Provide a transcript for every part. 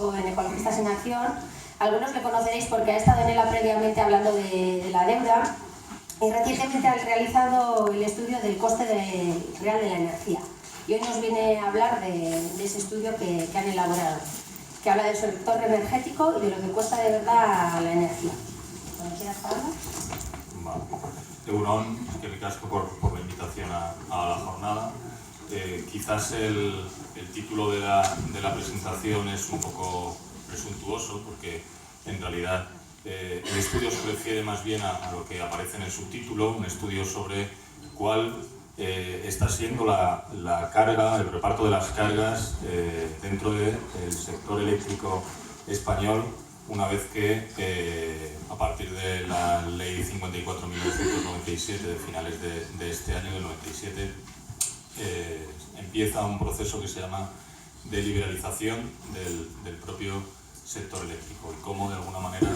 Ecológico en Ecologistas en Acción. Algunos le conoceréis porque ha estado en ELA previamente hablando de la deuda y recientemente ha realizado el estudio del coste real de la energía. Y hoy nos viene a hablar de ese estudio que han elaborado, que habla del sector energético y de lo que cuesta de verdad la energía. Cuando quieras, Pablo. Vale. Egunon, que ricasco por la invitación a la jornada. Quizás el título de la presentación es un poco presuntuoso porque en realidad el estudio se refiere más bien a lo que aparece en el subtítulo, un estudio sobre cuál está siendo la carga, el reparto de las cargas dentro del sector eléctrico español una vez que a partir de la ley 54.997 de finales de este año, del 97, empieza un proceso que se llama de liberalización del propio sector eléctrico y cómo de alguna manera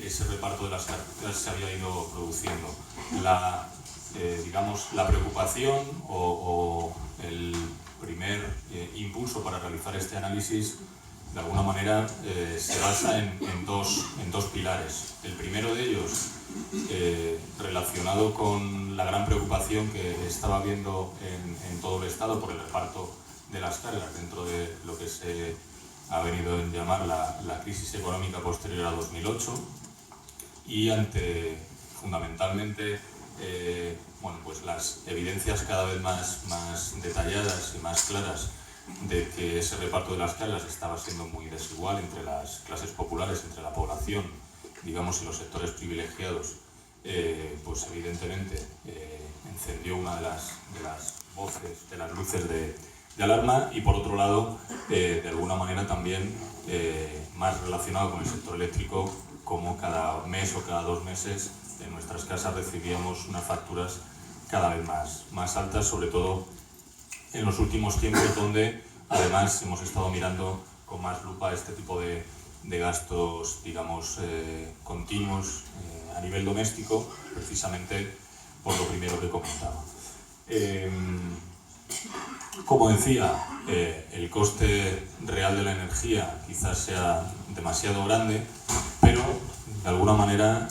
ese reparto de las cargas se había ido produciendo. Digamos, la preocupación o el primer impulso para realizar este análisis de alguna manera se basa en dos pilares. El primero de ellos relacionado con la gran preocupación que estaba habiendo en todo el Estado por el reparto de las cargas dentro de lo que se ha venido a llamar la crisis económica posterior a 2008 y ante fundamentalmente pues las evidencias cada vez más detalladas y más claras de que ese reparto de las cargas estaba siendo muy desigual entre las clases populares, entre la población, digamos, y los sectores privilegiados, pues evidentemente encendió una de las voces, de las luces de alarma y por otro lado, de alguna manera también más relacionado con el sector eléctrico, como cada mes o cada 2 meses en nuestras casas recibíamos unas facturas cada vez más altas, sobre todo en los últimos tiempos, donde además hemos estado mirando con más lupa este tipo de gastos, digamos, continuos a nivel doméstico, precisamente por lo primero que comentaba. Como decía, el coste real de la energía quizás sea demasiado grande, pero de alguna manera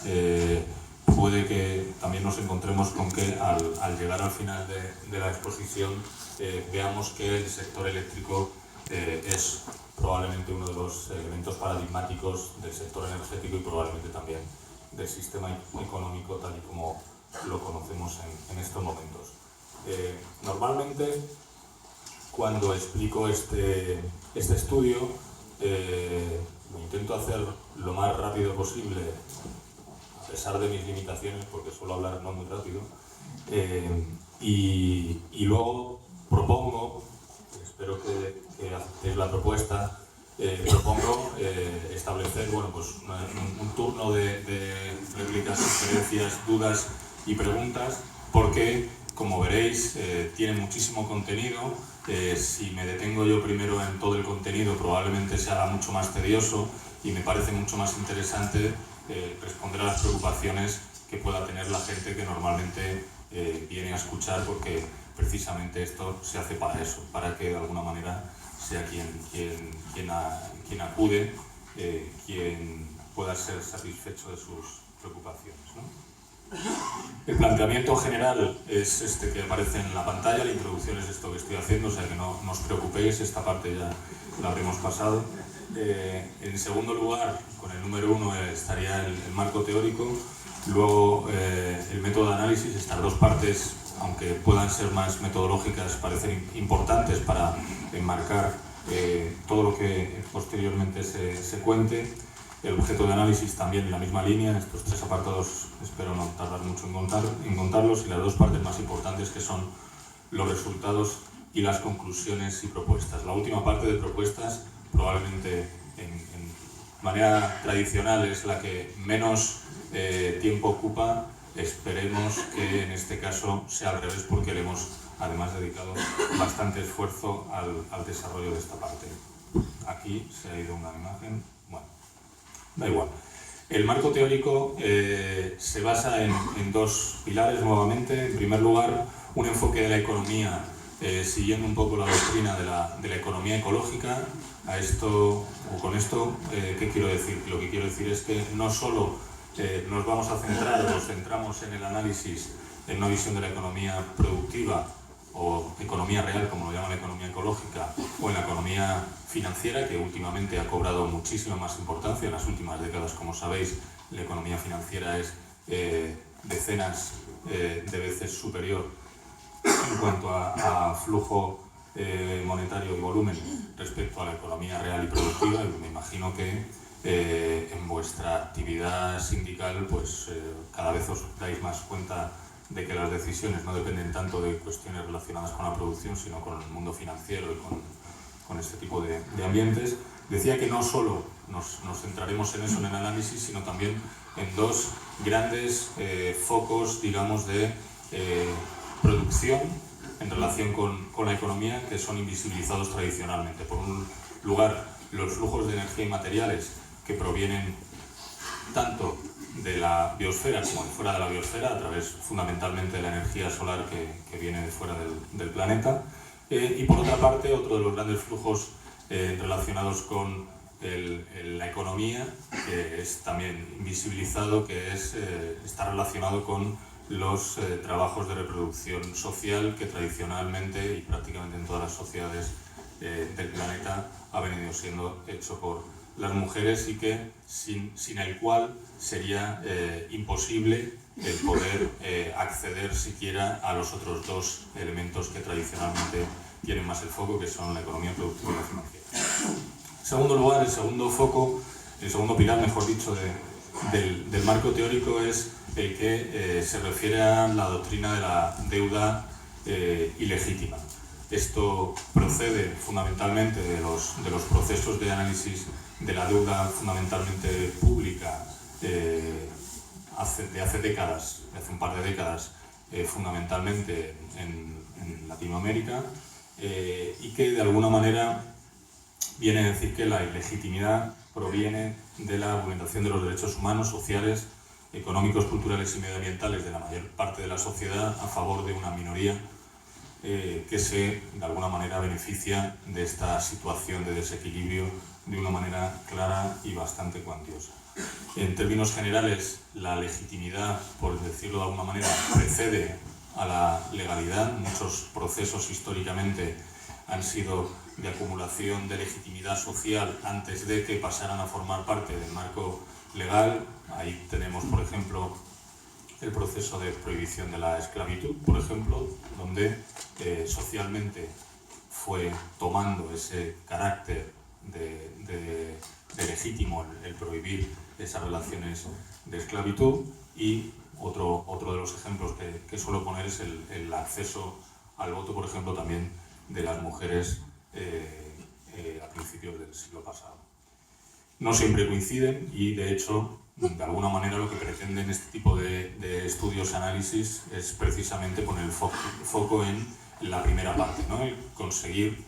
puede que también nos encontremos con que al llegar al final de la exposición veamos que el sector eléctrico es probablemente uno de los elementos paradigmáticos del sector energético y probablemente también del sistema económico tal y como lo conocemos en estos momentos. Normalmente, cuando explico este estudio, lo intento hacer lo más rápido posible, a pesar de mis limitaciones, porque suelo hablar no muy rápido, y luego propongo, espero que aceptéis la propuesta, propongo establecer pues un turno de réplicas, sugerencias, dudas y preguntas, porque, como veréis, tiene muchísimo contenido. Si me detengo yo primero en todo el contenido, probablemente se haga mucho más tedioso y me parece mucho más interesante responder a las preocupaciones que pueda tener la gente que normalmente viene a escuchar, porque precisamente esto se hace para eso, para que de alguna manera sea quien acude, quien pueda ser satisfecho de sus preocupaciones, ¿no? El planteamiento general es este que aparece en la pantalla, la introducción es esto que estoy haciendo, o sea que no os preocupéis, esta parte ya la habremos pasado. En segundo lugar, con el número 1 estaría el marco teórico, luego el método de análisis. Estas dos partes, aunque puedan ser más metodológicas, parecen importantes para enmarcar todo lo que posteriormente se cuente. El objeto de análisis también en la misma línea. Estos 3 apartados espero no tardar mucho en contarlos, y las 2 partes más importantes, que son los resultados y las conclusiones y propuestas. La última parte de propuestas, probablemente en manera tradicional, es la que menos tiempo ocupa. Esperemos que en este caso sea al revés, porque le hemos además dedicado bastante esfuerzo al desarrollo de esta parte. Aquí se ha ido una imagen, bueno, da igual. El marco teórico se basa en 2 pilares nuevamente. En primer lugar, un enfoque de la economía siguiendo un poco la doctrina de la economía ecológica. A esto, o con esto, ¿qué quiero decir? Lo que quiero decir es que no solo nos vamos a centrar, nos centramos en el análisis en una visión de la economía productiva o economía real, como lo llaman la economía ecológica, o en la economía financiera, que últimamente ha cobrado muchísima más importancia en las últimas décadas. Como sabéis, la economía financiera es decenas de veces superior en cuanto a flujo monetario y volumen respecto a la economía real y productiva. Y me imagino que en vuestra actividad sindical pues cada vez os dais más cuenta de que las decisiones no dependen tanto de cuestiones relacionadas con la producción, sino con el mundo financiero y con este tipo de ambientes. Decía que no solo nos centraremos en eso, en el análisis, sino también en dos grandes focos, digamos, de producción en relación con la economía, que son invisibilizados tradicionalmente. Por un lugar, los flujos de energía y materiales que provienen tanto de la biosfera como de fuera de la biosfera, a través fundamentalmente de la energía solar que viene de fuera del planeta. Y por otra parte, otro de los grandes flujos relacionados con la economía, que es también invisibilizado, que está relacionado con los trabajos de reproducción social que tradicionalmente y prácticamente en todas las sociedades del planeta ha venido siendo hecho por las mujeres, y que sin el cual sería imposible el poder acceder siquiera a los otros dos elementos que tradicionalmente tienen más el foco, que son la economía productiva y la financiera. En segundo lugar, el segundo foco, el segundo pilar, mejor dicho, del marco teórico es el que se refiere a la doctrina de la deuda ilegítima. Esto procede fundamentalmente de los procesos de análisis de la deuda fundamentalmente pública de hace décadas, de hace un par de décadas, fundamentalmente en Latinoamérica, y que de alguna manera viene a decir que la ilegitimidad proviene de la vulneración de los derechos humanos, sociales, económicos, culturales y medioambientales de la mayor parte de la sociedad a favor de una minoría que se, de alguna manera, beneficia de esta situación de desequilibrio de una manera clara y bastante cuantiosa. En términos generales, la legitimidad, por decirlo de alguna manera, precede a la legalidad. Muchos procesos históricamente han sido de acumulación de legitimidad social antes de que pasaran a formar parte del marco legal. Ahí tenemos, por ejemplo, el proceso de prohibición de la esclavitud, por ejemplo, donde socialmente fue tomando ese carácter de legítimo el prohibir esas relaciones de esclavitud. Y otro de los ejemplos que suelo poner es el acceso al voto, por ejemplo, también de las mujeres a principios del siglo pasado. No siempre coinciden y, de hecho, de alguna manera lo que pretenden este tipo de estudios y análisis es precisamente poner el foco en la primera parte, ¿no? El conseguir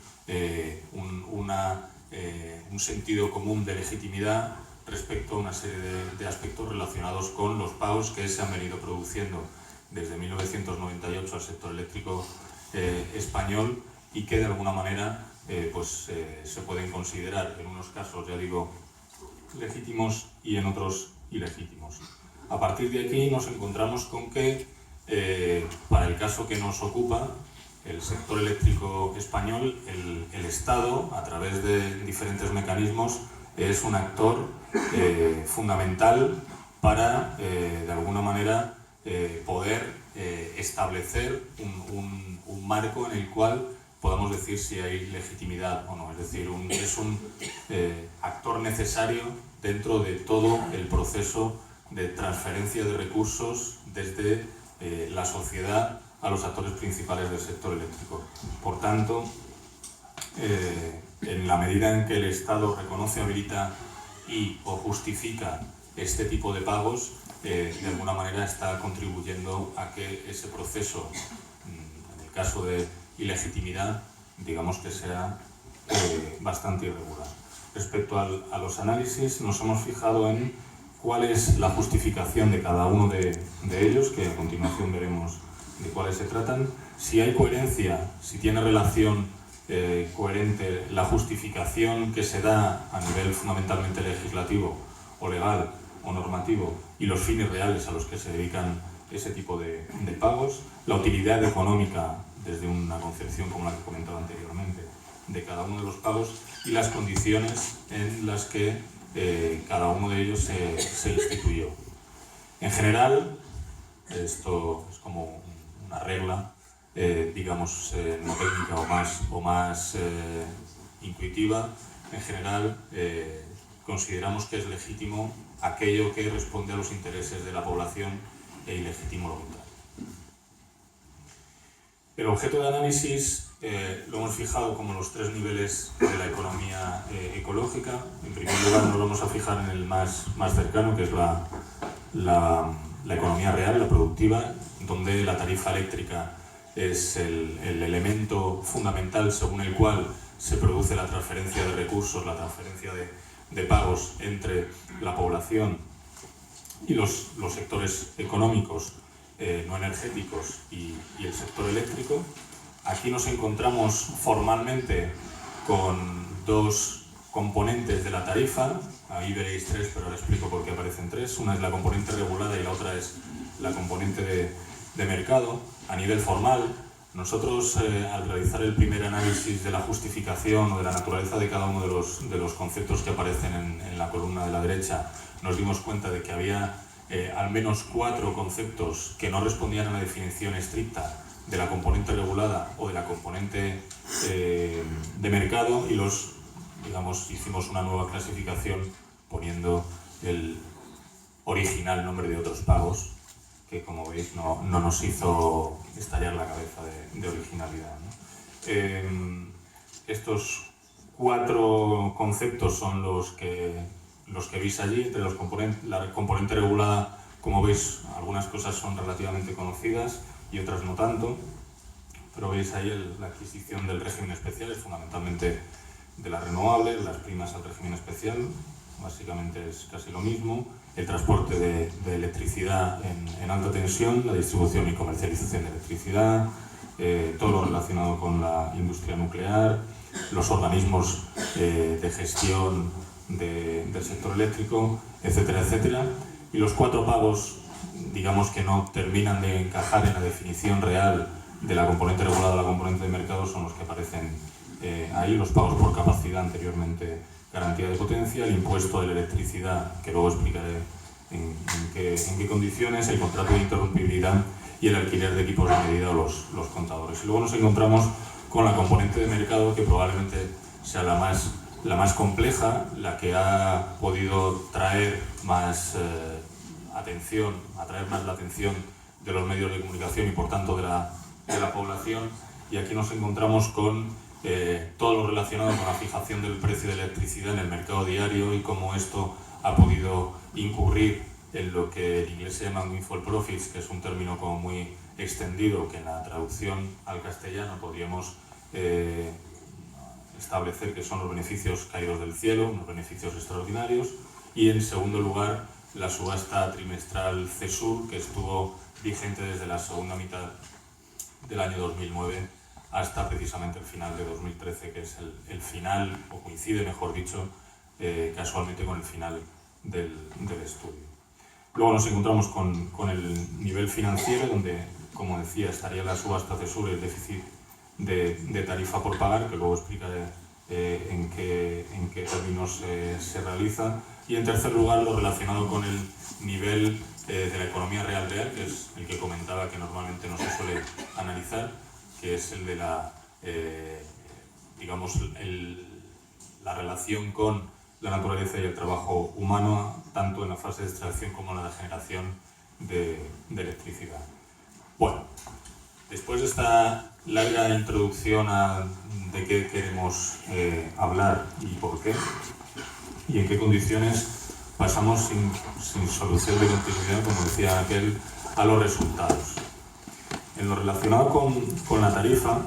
un sentido común de legitimidad respecto a una serie de aspectos relacionados con los pagos que se han venido produciendo desde 1998 al sector eléctrico español, y que de alguna manera se pueden considerar en unos casos, ya digo, legítimos y en otros ilegítimos. A partir de aquí nos encontramos con que para el caso que nos ocupa, el sector eléctrico español, el Estado, a través de diferentes mecanismos, es un actor fundamental para, de alguna manera, poder establecer un marco en el cual podamos decir si hay legitimidad o no. Es decir, es un actor necesario dentro de todo el proceso de transferencia de recursos desde la sociedad a los actores principales del sector eléctrico. Por tanto, en la medida en que el Estado reconoce, habilita o justifica este tipo de pagos, de alguna manera está contribuyendo a que ese proceso, en el caso de ilegitimidad, digamos que sea bastante irregular. Respecto a los análisis, nos hemos fijado en cuál es la justificación de cada uno de ellos, que a continuación veremos de cuáles se tratan, si hay coherencia, si tiene relación coherente la justificación que se da a nivel fundamentalmente legislativo o legal o normativo y los fines reales a los que se dedican ese tipo de pagos, la utilidad económica desde una concepción como la que he comentado anteriormente de cada uno de los pagos y las condiciones en las que cada uno de ellos se instituyó. En general, esto es como una regla, digamos, no técnica o más intuitiva. En general, consideramos que es legítimo aquello que responde a los intereses de la población e ilegítimo lo contrario. El objeto de análisis lo hemos fijado como los 3 niveles de la economía ecológica. En primer lugar, nos vamos a fijar en el más cercano, que es la economía real, la productiva, donde la tarifa eléctrica es el elemento fundamental según el cual se produce la transferencia de recursos, la transferencia de pagos entre la población y los sectores económicos no energéticos y el sector eléctrico. Aquí nos encontramos formalmente con 2 componentes de la tarifa. Ahí veréis 3, pero ahora explico por qué aparecen 3. Una es la componente regulada y la otra es la componente de mercado. A nivel formal, nosotros al realizar el primer análisis de la justificación o de la naturaleza de cada uno de los conceptos que aparecen en la columna de la derecha, nos dimos cuenta de que había al menos 4 conceptos que no respondían a la definición estricta de la componente regulada o de la componente de mercado, y hicimos una nueva clasificación poniendo el original nombre de otros pagos, que como veis no nos hizo estallar la cabeza de originalidad, ¿no? Estos 4 conceptos son los que veis allí. Entre la componente regulada, como veis, algunas cosas son relativamente conocidas y otras no tanto, pero veis ahí la adquisición del régimen especial es fundamentalmente de las renovables, las primas al régimen especial, básicamente es casi lo mismo, el transporte de electricidad en alta tensión, la distribución y comercialización de electricidad, todo lo relacionado con la industria nuclear, los organismos de gestión del sector eléctrico, etcétera, etcétera. Y los 4 pagos, digamos, que no terminan de encajar en la definición real de la componente regulada o la componente de mercado son los que aparecen ahí: los pagos por capacidad, anteriormente garantía de potencia, el impuesto de la electricidad, que luego explicaré en qué condiciones, el contrato de interrumpibilidad y el alquiler de equipos de medida o los contadores. Y luego nos encontramos con la componente de mercado, que probablemente sea la más compleja, la que ha podido traer más atraer más la atención de los medios de comunicación y por tanto de la población. Y aquí nos encontramos con todo lo relacionado con la fijación del precio de la electricidad en el mercado diario y cómo esto ha podido incurrir en lo que en inglés se llama windfall profits, que es un término como muy extendido, que en la traducción al castellano podríamos establecer que son los beneficios caídos del cielo, unos beneficios extraordinarios. Y en segundo lugar, la subasta trimestral CESUR, que estuvo vigente desde la segunda mitad del año 2009 hasta precisamente el final de 2013, que es el final, o coincide, mejor dicho, casualmente con el final del estudio. Luego nos encontramos con el nivel financiero, donde, como decía, estaría la subasta CESUR, el déficit de tarifa por pagar, que luego explicaré en qué términos se realiza. Y en tercer lugar, lo relacionado con el nivel de la economía real, que es el que comentaba que normalmente no se suele analizar, que es el de la relación con la naturaleza y el trabajo humano, tanto en la fase de extracción como en la generación de electricidad. Bueno, después de esta larga introducción de qué queremos hablar y por qué, y en qué condiciones, pasamos sin solución de continuidad, como decía aquel, a los resultados. En lo relacionado con la tarifa,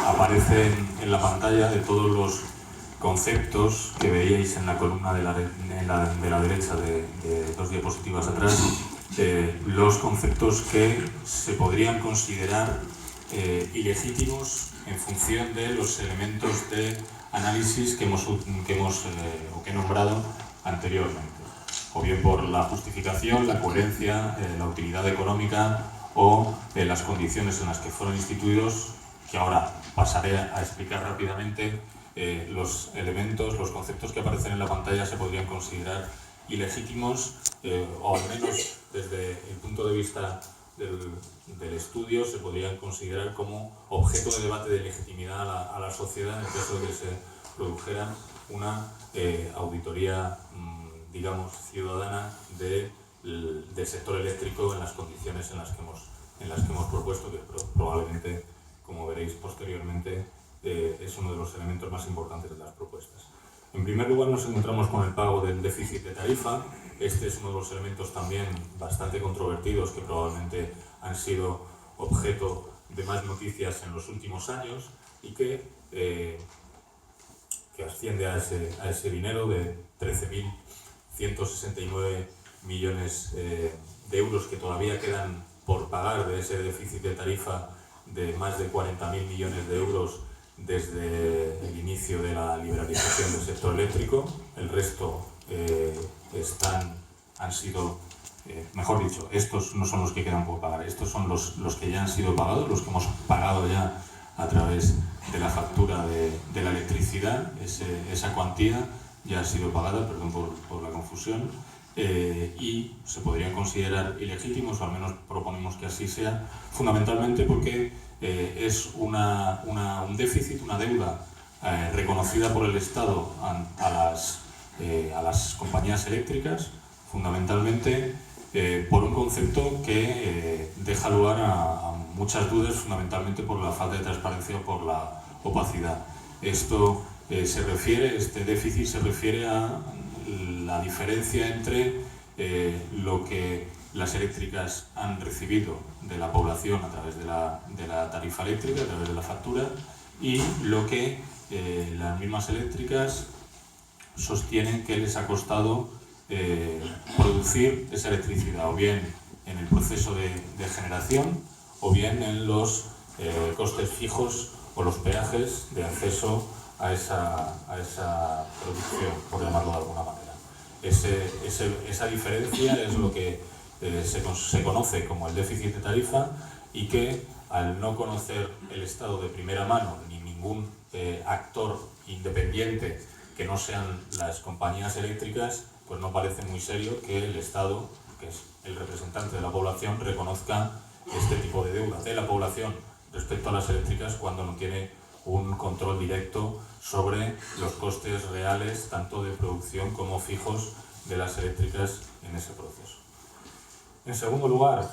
aparecen en la pantalla de todos los conceptos que veíais en la columna de la derecha de 2 diapositivas atrás, los conceptos que se podrían considerar ilegítimos en función de los elementos de análisis que he nombrado anteriormente, o bien por la justificación, la coherencia, la utilidad económica o las condiciones en las que fueron instituidos, que ahora pasaré a explicar rápidamente. Los elementos, los conceptos que aparecen en la pantalla se podrían considerar ilegítimos, o al menos desde el punto de vista del estudio se podrían considerar como objeto de debate de legitimidad a la sociedad en el caso de que se produjera una auditoría, digamos, ciudadana del sector eléctrico en las condiciones en las que hemos propuesto, que probablemente, como veréis posteriormente, es uno de los elementos más importantes de las propuestas. En primer lugar, nos encontramos con el pago del déficit de tarifa. Este es uno de los elementos también bastante controvertidos que probablemente han sido objeto de más noticias en los últimos años y que asciende a ese dinero de 13.169 millones de euros que todavía quedan por pagar de ese déficit de tarifa de más de 40.000 millones de euros desde el inicio de la liberalización del sector eléctrico. El resto han sido, mejor dicho, estos no son los que quedan por pagar, estos son los que ya han sido pagados, los que hemos pagado ya a través de la factura de la electricidad. Esa cuantía ya ha sido pagada, perdón por la confusión, y se podrían considerar ilegítimos, o al menos proponemos que así sea, fundamentalmente porque es un déficit, una deuda reconocida por el Estado a las compañías eléctricas, fundamentalmente por un concepto que deja lugar a muchas dudas, fundamentalmente por la falta de transparencia o por la opacidad. Este déficit se refiere a la diferencia entre lo que las eléctricas han recibido de la población a través de la tarifa eléctrica, a través de la factura, y lo que las mismas eléctricas sostienen que les ha costado producir esa electricidad, o bien en el proceso de generación, o bien en los costes fijos o los peajes de acceso a esa producción, por llamarlo de alguna manera. Esa diferencia es lo que se conoce como el déficit de tarifa, y que al no conocer el Estado de primera mano ni ningún actor independiente que no sean las compañías eléctricas, pues no parece muy serio que el Estado, que es el representante de la población, reconozca este tipo de deuda de la población respecto a las eléctricas cuando no tiene un control directo sobre los costes reales, tanto de producción como fijos, de las eléctricas en ese proceso. En segundo lugar,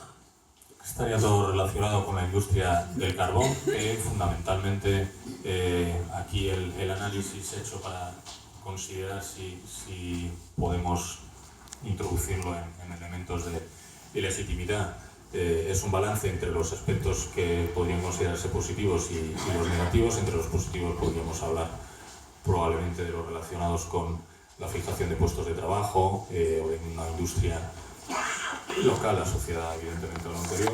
estaría todo relacionado con la industria del carbón, que fundamentalmente aquí el análisis hecho para considerar si podemos introducirlo en elementos de ilegitimidad es un balance entre los aspectos que podrían considerarse positivos y los negativos. Entre los positivos podríamos hablar probablemente de los relacionados con la fijación de puestos de trabajo o en una industria local asociada evidentemente a lo anterior,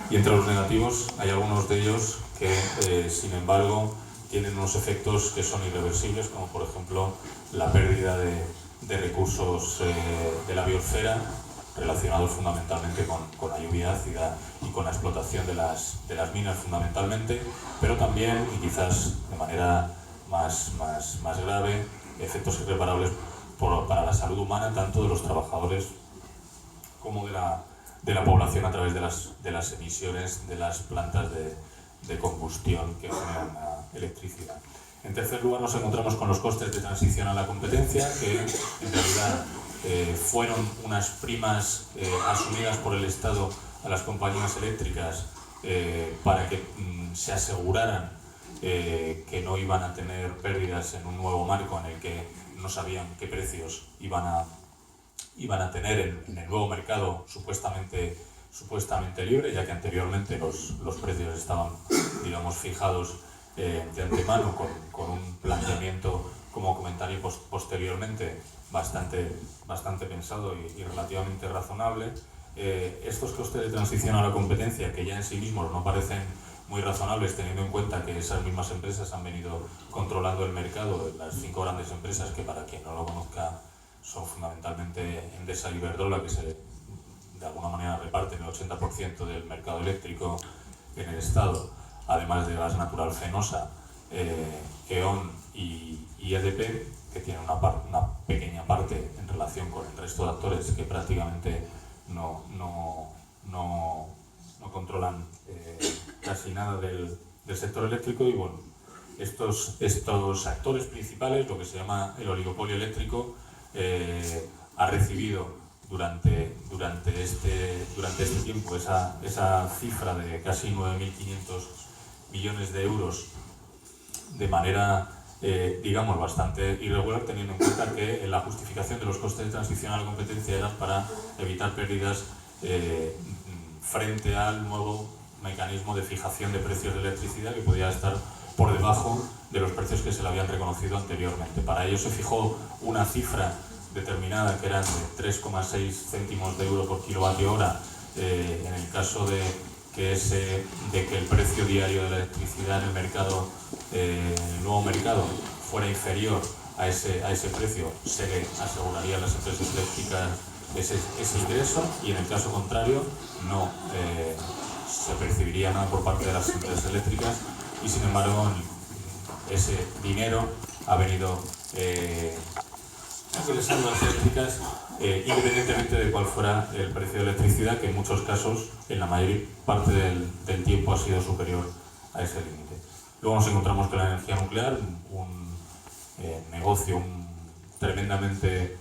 y entre los negativos hay algunos de ellos que sin embargo tienen unos efectos que son irreversibles, como por ejemplo la pérdida de recursos de la biosfera, relacionados fundamentalmente con la lluvia ácida y con la explotación de las minas fundamentalmente, pero también, y quizás de manera más grave, efectos irreparables para la salud humana, tanto de los trabajadores como de la población a través de las emisiones de las plantas de combustión que generan la electricidad. En tercer lugar, nos encontramos con los costes de transición a la competencia, que en realidad fueron unas primas asumidas por el Estado a las compañías eléctricas para que se aseguraran que no iban a tener pérdidas en un nuevo marco en el que no sabían qué precios iban a tener en el nuevo mercado supuestamente libre, ya que anteriormente los precios estaban, digamos, fijados de antemano con un planteamiento, como comentaré posteriormente, bastante pensado y relativamente razonable. estos costes de transición a la competencia, que ya en sí mismos no parecen muy razonables, teniendo en cuenta que esas mismas empresas han venido controlando el mercado, las 5 grandes empresas que, para quien no lo conozca, son fundamentalmente Endesa y Iberdrola, que de alguna manera reparten el 80% del mercado eléctrico en el Estado, además de Gas Natural Fenosa, E.ON y EDP, que tienen una pequeña parte en relación con el resto de actores que prácticamente no controlan casi nada del sector eléctrico. Y bueno, estos actores principales, lo que se llama el oligopolio eléctrico, ha recibido durante este tiempo esa cifra de casi 9.500 millones de euros de manera, digamos, bastante irregular, teniendo en cuenta que la justificación de los costes de transición a la competencia era para evitar pérdidas frente al nuevo mecanismo de fijación de precios de electricidad, que podía estar por debajo de los precios que se le habían reconocido anteriormente. Para ello se fijó una cifra determinada, que eran de 3,6 céntimos de euro por kilovatio hora, en el caso de que el precio diario de la electricidad en el mercado, el nuevo mercado, fuera inferior a ese precio, se le aseguraría a las empresas eléctricas ese ingreso, y en el caso contrario no se percibiría nada por parte de las empresas eléctricas, y sin embargo ese dinero ha venido ingresando a las eléctricas independientemente de cuál fuera el precio de electricidad, que en muchos casos, en la mayor parte del tiempo, ha sido superior a ese límite. Luego nos encontramos con la energía nuclear, un negocio tremendamente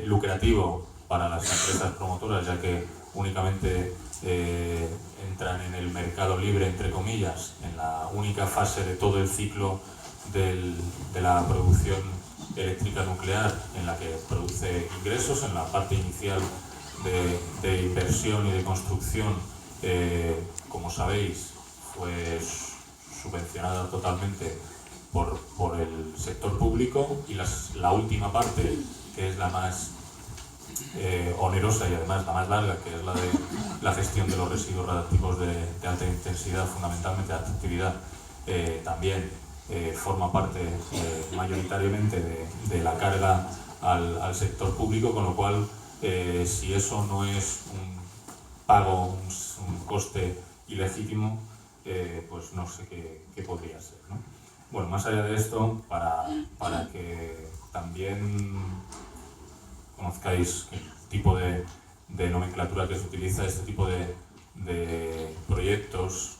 lucrativo para las empresas promotoras, ya que únicamente entran en el mercado libre, entre comillas, en la única fase de todo el ciclo de la producción eléctrica nuclear, en la que produce ingresos. En la parte inicial de inversión y de construcción, como sabéis, fue subvencionada totalmente por el sector público, y la última parte, que es la más onerosa y además la más larga, que es la de la gestión de los residuos radiactivos de alta intensidad, fundamentalmente de alta actividad, también forma parte mayoritariamente de la carga al sector público, con lo cual si eso no es un pago, un coste ilegítimo, pues no sé qué podría ser, ¿no? Bueno, más allá de esto, para que también conozcáis el tipo de nomenclatura que se utiliza, este tipo de proyectos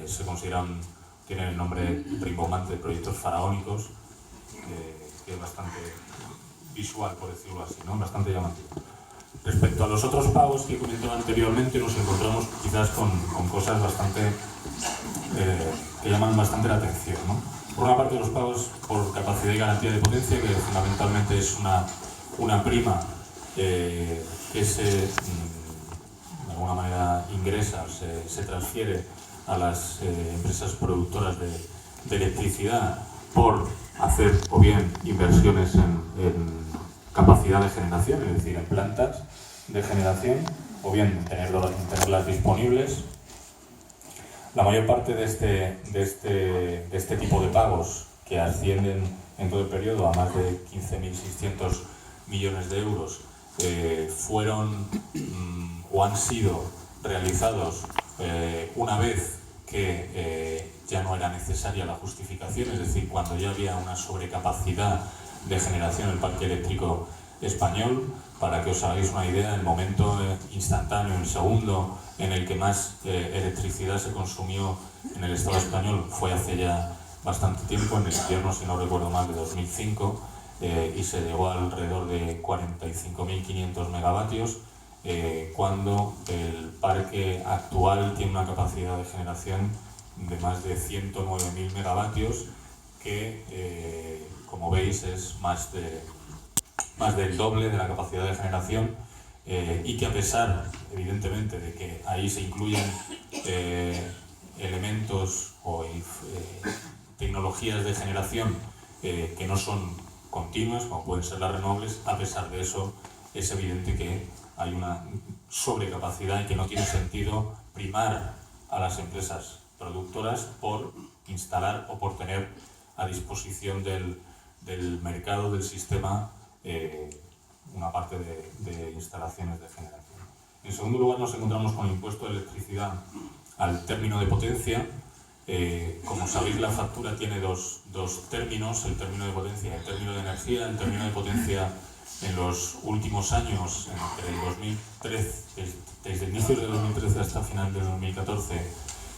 se consideran, tienen el nombre rimbombante de proyectos faraónicos, que es bastante visual, por decirlo así, ¿no? Bastante llamativo. Respecto a los otros pagos que he comentado anteriormente, nos encontramos quizás con cosas bastante que llaman bastante la atención, ¿no? Por una parte, los pagos por capacidad y garantía de potencia, que fundamentalmente es una prima que de alguna manera ingresa, se transfiere a las empresas productoras de electricidad por hacer o bien inversiones en capacidad de generación, es decir, en plantas de generación, o bien tenerlas disponibles. La mayor parte de este tipo de pagos, que ascienden en todo el periodo a más de 15.600 millones de euros, fueron o han sido realizados una vez que ya no era necesaria la justificación, es decir, cuando ya había una sobrecapacidad de generación en el parque eléctrico español. Para que os hagáis una idea, el momento instantáneo, el segundo en el que más electricidad se consumió en el Estado español fue hace ya bastante tiempo, en el invierno, si no recuerdo mal, de 2005, y se llegó a alrededor de 45.500 megavatios, cuando el parque actual tiene una capacidad de generación de más de 109.000 megavatios, que como veis es más del doble de la capacidad de generación, y que, a pesar, evidentemente, de que ahí se incluyen elementos o tecnologías de generación que no son continuas, como pueden ser las renovables, a pesar de eso es evidente que hay una sobrecapacidad y que no tiene sentido primar a las empresas productoras por instalar o por tener a disposición del mercado, del sistema, una parte de instalaciones de generación. En segundo lugar, nos encontramos con el impuesto de electricidad al término de potencia. Como sabéis, la factura tiene dos términos, el término de potencia y el término de energía. El término de potencia en los últimos años, entre el 2013, desde inicios de 2013 hasta final de 2014,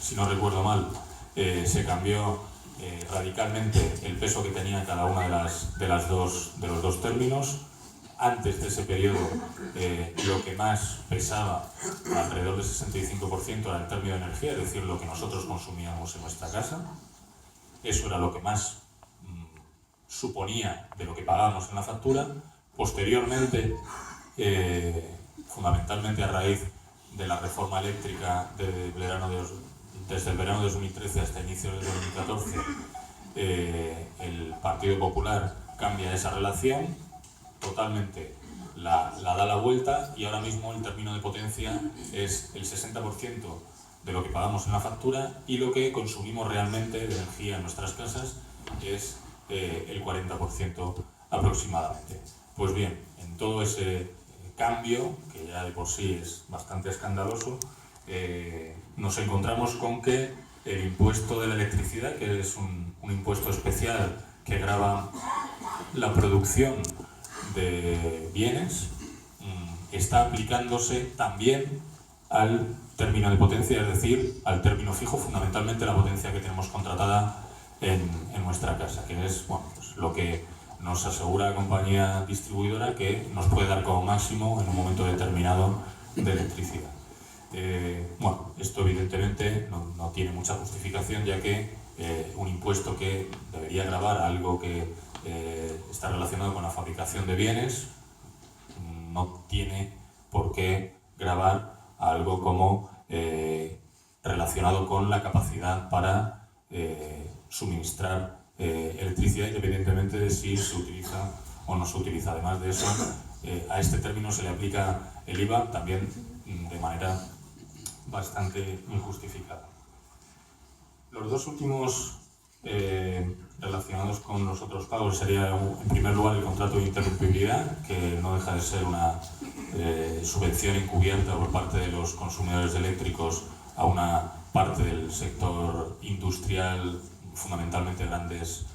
si no recuerdo mal, se cambió radicalmente el peso que tenía cada una de los dos términos. Antes de ese periodo, lo que más pesaba, alrededor del 65%, era el término de energía, es decir, lo que nosotros consumíamos en nuestra casa. Eso era lo que más suponía de lo que pagábamos en la factura. Posteriormente, fundamentalmente a raíz de la reforma eléctrica desde el verano de 2013 hasta inicios de 2014, el Partido Popular cambia esa relación, totalmente la da la vuelta, y ahora mismo el término de potencia es el 60% de lo que pagamos en la factura, y lo que consumimos realmente de energía en nuestras casas es el 40% aproximadamente. Pues bien, en todo ese cambio, que ya de por sí es bastante escandaloso, nos encontramos con que el impuesto de la electricidad, que es un impuesto especial que grava la producción de bienes, está aplicándose también al término de potencia, es decir, al término fijo, fundamentalmente la potencia que tenemos contratada en nuestra casa, que es, bueno, pues lo que nos asegura la compañía distribuidora que nos puede dar como máximo en un momento determinado de electricidad. Bueno, esto evidentemente no tiene mucha justificación, ya que un impuesto que debería gravar algo que está relacionado con la fabricación de bienes no tiene por qué gravar algo como relacionado con la capacidad para suministrar electricidad, independientemente de si se utiliza o no se utiliza. Además de eso, a este término se le aplica el IVA también de manera bastante injustificada. Los dos últimos relacionados con los otros pagos sería, en primer lugar, el contrato de interrumpibilidad, que no deja de ser una subvención encubierta por parte de los consumidores eléctricos a una parte del sector industrial, fundamentalmente grandes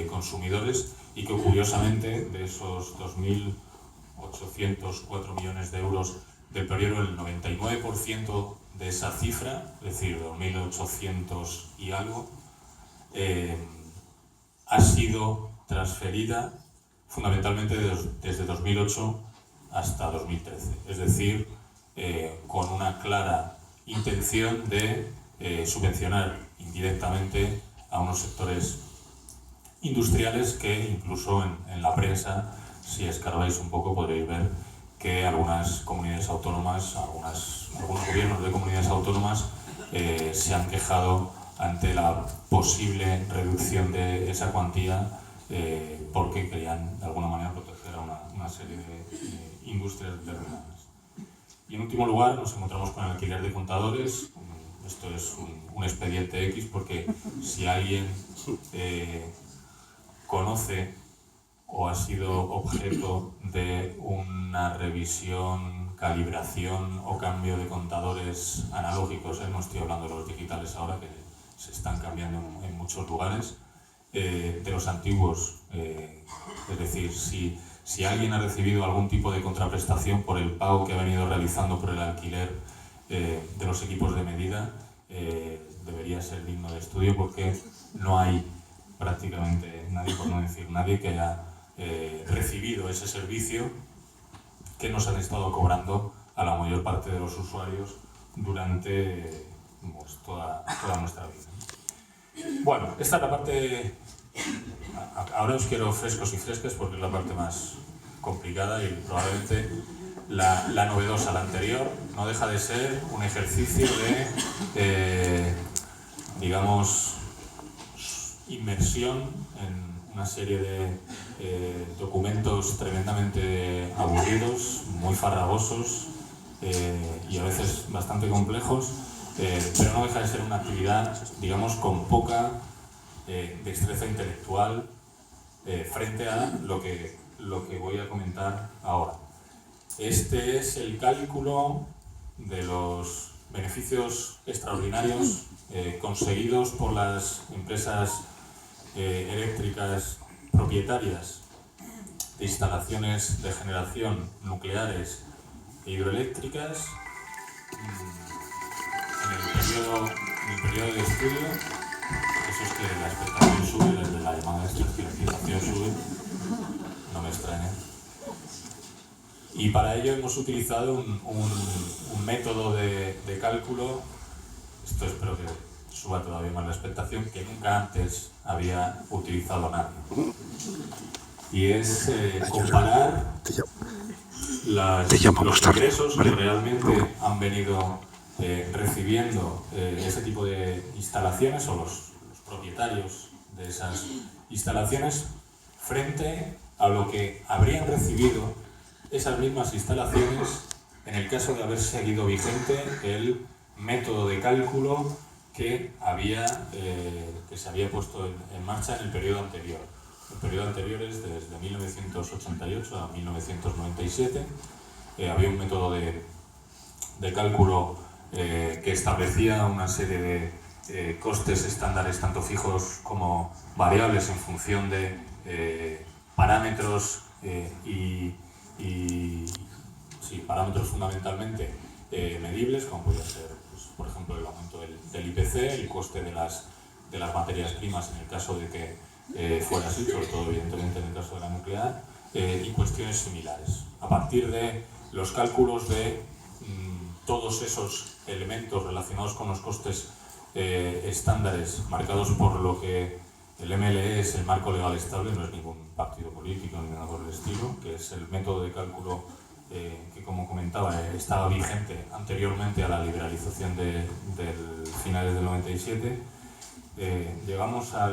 consumidores, y que curiosamente de esos 2.804 millones de euros del periodo, el 99% de esa cifra, es decir, 2.800 y algo, ha sido transferida fundamentalmente desde 2008 hasta 2013, es decir, con una clara intención de subvencionar indirectamente a unos sectores industriales que incluso en la prensa, si escarbáis un poco, podréis ver que algunas comunidades autónomas, algunos gobiernos de comunidades autónomas se han quejado ante la posible reducción de esa cuantía porque querían de alguna manera proteger a una serie de industrias determinadas. Y en último lugar nos encontramos con el alquiler de contadores. Esto es un expediente X, porque si alguien conoce o ha sido objeto de una revisión, calibración o cambio de contadores analógicos, no estoy hablando de los digitales ahora, que se están cambiando en muchos lugares, de los antiguos, es decir, si alguien ha recibido algún tipo de contraprestación por el pago que ha venido realizando por el alquiler de los equipos de medida, debería ser digno de estudio, porque no hay prácticamente nadie, por no decir nadie, que haya recibido ese servicio que nos han estado cobrando a la mayor parte de los usuarios durante pues, toda nuestra vida. Bueno, esta es la parte. Ahora os quiero frescos y frescas, porque es la parte más complicada y probablemente la novedosa. La anterior no deja de ser un ejercicio de digamos, inmersión en una serie de documentos tremendamente aburridos, muy farragosos y a veces bastante complejos, pero no deja de ser una actividad, digamos, con poca destreza intelectual frente a lo que voy a comentar ahora. Este es el cálculo de los beneficios extraordinarios conseguidos por las empresas eléctricas propietarias de instalaciones de generación nucleares e hidroeléctricas en el periodo de estudio. Eso es que la expectación sube, desde la llamada extracción sube, no me extraña. Y para ello hemos utilizado un método de cálculo, esto espero que suba todavía más la expectación, que nunca antes había utilizado nadie. Y es comparar los ingresos que realmente han venido recibiendo ese tipo de instalaciones, o los propietarios de esas instalaciones, frente a lo que habrían recibido esas mismas instalaciones en el caso de haber seguido vigente el método de cálculo que se había puesto en marcha en el periodo anterior. El periodo anterior es desde 1988 a 1997. Había un método de cálculo que establecía una serie de costes estándares, tanto fijos como variables, en función de parámetros parámetros fundamentalmente medibles, como podría ser, pues, por ejemplo, el aumento del IPC, el coste de las materias primas en el caso de que fuera así, sobre todo evidentemente en el caso de la nuclear, y cuestiones similares. A partir de los cálculos de todos esos elementos relacionados con los costes estándares marcados por lo que el MLE es el marco legal estable, no es ningún partido político ni nada por el estilo, que es el método de cálculo que, como comentaba, estaba vigente anteriormente a la liberalización del finales del 97. Llegamos a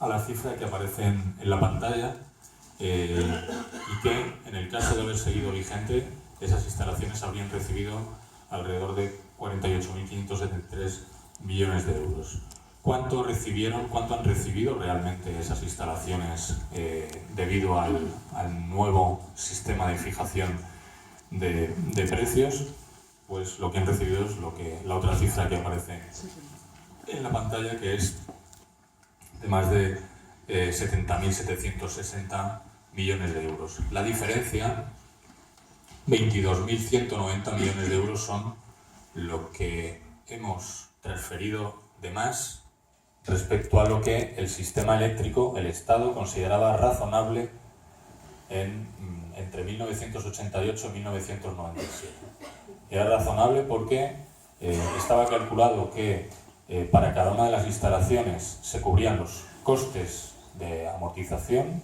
la cifra que aparece en la pantalla y que, en el caso de haber seguido vigente, esas instalaciones habrían recibido alrededor de 48.573 millones de euros. ¿Cuánto han recibido realmente esas instalaciones debido al nuevo sistema de fijación de precios? Pues lo que han recibido es la otra cifra que aparece en la pantalla, que es de más de 70.760 millones de euros. La diferencia, 22.190 millones de euros, son lo que hemos transferido de más respecto a lo que el sistema eléctrico, el Estado, consideraba razonable entre 1988 y 1997. Era razonable porque estaba calculado que para cada una de las instalaciones se cubrían los costes de amortización